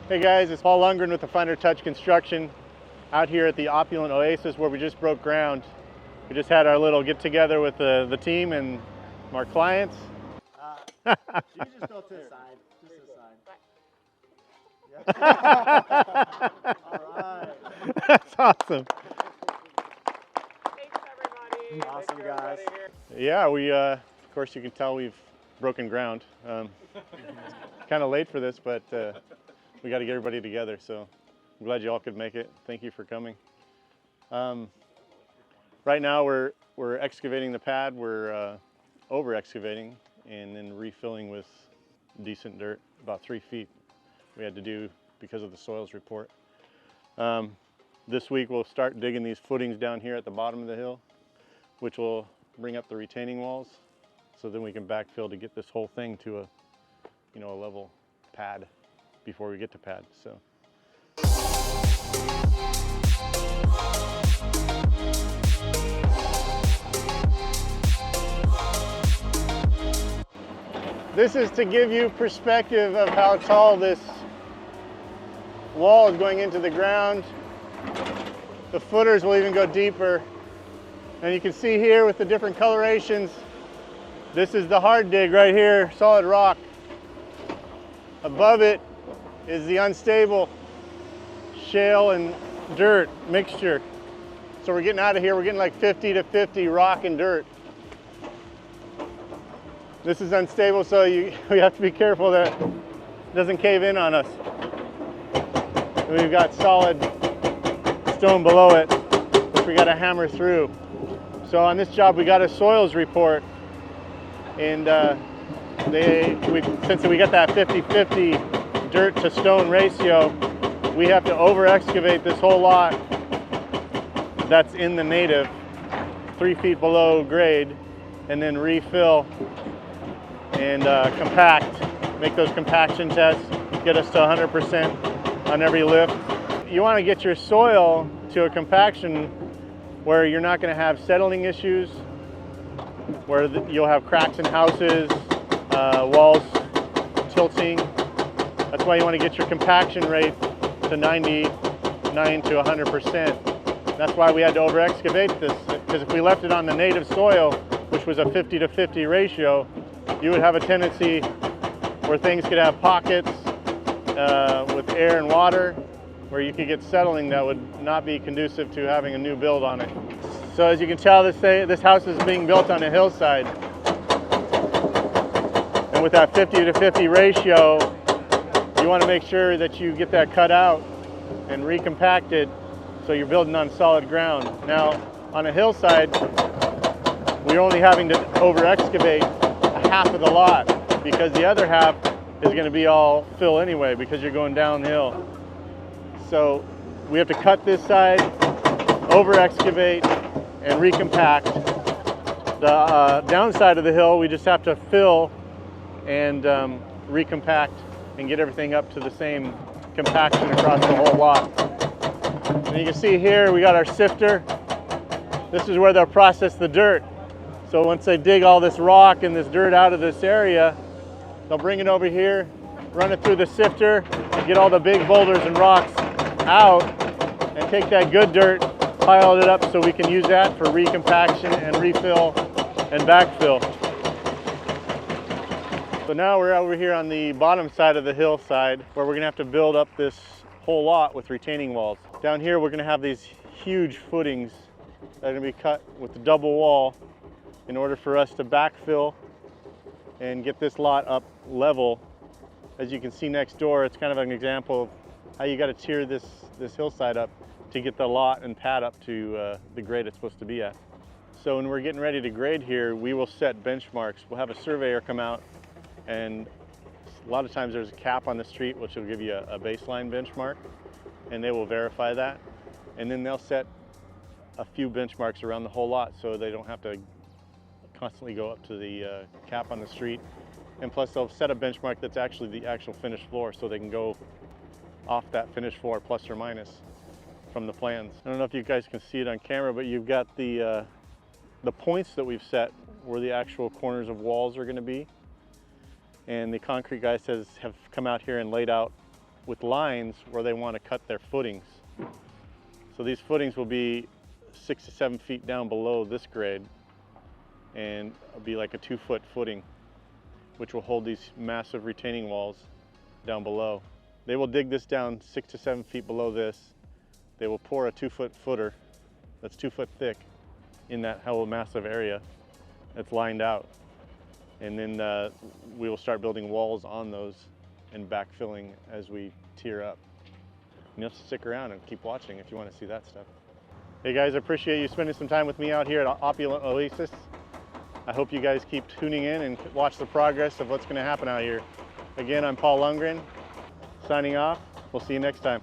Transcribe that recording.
Hey guys, it's Paul Lundgren with the Finer Touch Construction out here at the Opulent Oasis where we just broke ground. We just had our little get together with the team and our clients. You just go to the side. Just the side. All right. That's awesome. Thanks, everybody. Awesome, guys. Yeah, we, of course you can tell we've broken ground. Kind of late for this, but we got to get everybody together, so I'm glad you all could make it. Thank you for coming. Right now we're excavating the pad. We're over excavating and then refilling with decent dirt, about 3 feet we had to do because of the soils report. This week we'll start digging these footings down here at the bottom of the hill, which will bring up the retaining walls, so then we can backfill to get this whole thing to a, a level pad before we get to pad. So. This is to give you perspective of how tall this wall is going into the ground. The footers will even go deeper. And you can see here with the different colorations, this is the hard dig right here, solid rock. Above it is the unstable shale and dirt mixture. So we're getting out of here, we're getting like 50 to 50 rock and dirt. This is unstable, so we have to be careful that it doesn't cave in on us. We've got solid stone below it, which we got to hammer through. So on this job, we got a soils report, and since we got that 50-50 dirt to stone ratio, we have to over excavate this whole lot that's in the native, 3 feet below grade, and then refill and compact, make those compaction tests, get us to 100% on every lift. You want to get your soil to a compaction where you're not going to have settling issues, where you'll have cracks in houses, walls tilting. That's why you want to get your compaction rate to 99 to 100%. That's why we had to over excavate this, because if we left it on the native soil, which was a 50 to 50 ratio, you would have a tendency where things could have pockets with air and water, where you could get settling that would not be conducive to having a new build on it. So as you can tell, this house is being built on a hillside. And with that 50 to 50 ratio, you want to make sure that you get that cut out and recompacted so you're building on solid ground. Now, on a hillside, we're only having to over excavate half of the lot, because the other half is going to be all fill anyway because you're going downhill. So we have to cut this side, over excavate, and recompact. The downside of the hill, we just have to fill and recompact and get everything up to the same compaction across the whole lot. And you can see here we got our sifter. This is where they'll process the dirt. So once they dig all this rock and this dirt out of this area, they'll bring it over here, run it through the sifter, and get all the big boulders and rocks out, and take that good dirt, pile it up so we can use that for recompaction and refill and backfill. So now we're over here on the bottom side of the hillside, where we're gonna have to build up this whole lot with retaining walls. Down here we're gonna have these huge footings that are gonna be cut with the double wall in order for us to backfill and get this lot up level. As you can see next door, it's kind of an example of how you got to tier this hillside up to get the lot and pad up to the grade it's supposed to be at. So when we're getting ready to grade here, we will set benchmarks. We'll have a surveyor come out, and a lot of times there's a cap on the street which will give you a baseline benchmark, and they will verify that. And then they'll set a few benchmarks around the whole lot so they don't have to constantly go up to the cap on the street. And plus they'll set a benchmark that's actually the actual finished floor, so they can go off that finished floor plus or minus from the plans. I don't know if you guys can see it on camera, but you've got the points that we've set where the actual corners of walls are going to be. And the concrete guys have come out here and laid out with lines where they want to cut their footings. So these footings will be 6 to 7 feet down below this grade, and it'll be like a 2-foot footing, which will hold these massive retaining walls down below. They will dig this down 6 to 7 feet below this. They will pour a 2-foot footer that's 2 foot thick in that whole massive area that's lined out. And then we will start building walls on those and backfilling as we tier up. You have to stick around and keep watching if you want to see that stuff. Hey guys, I appreciate you spending some time with me out here at Opulent Oasis. I hope you guys keep tuning in and watch the progress of what's going to happen out here. Again, I'm Paul Lundgren, signing off. We'll see you next time.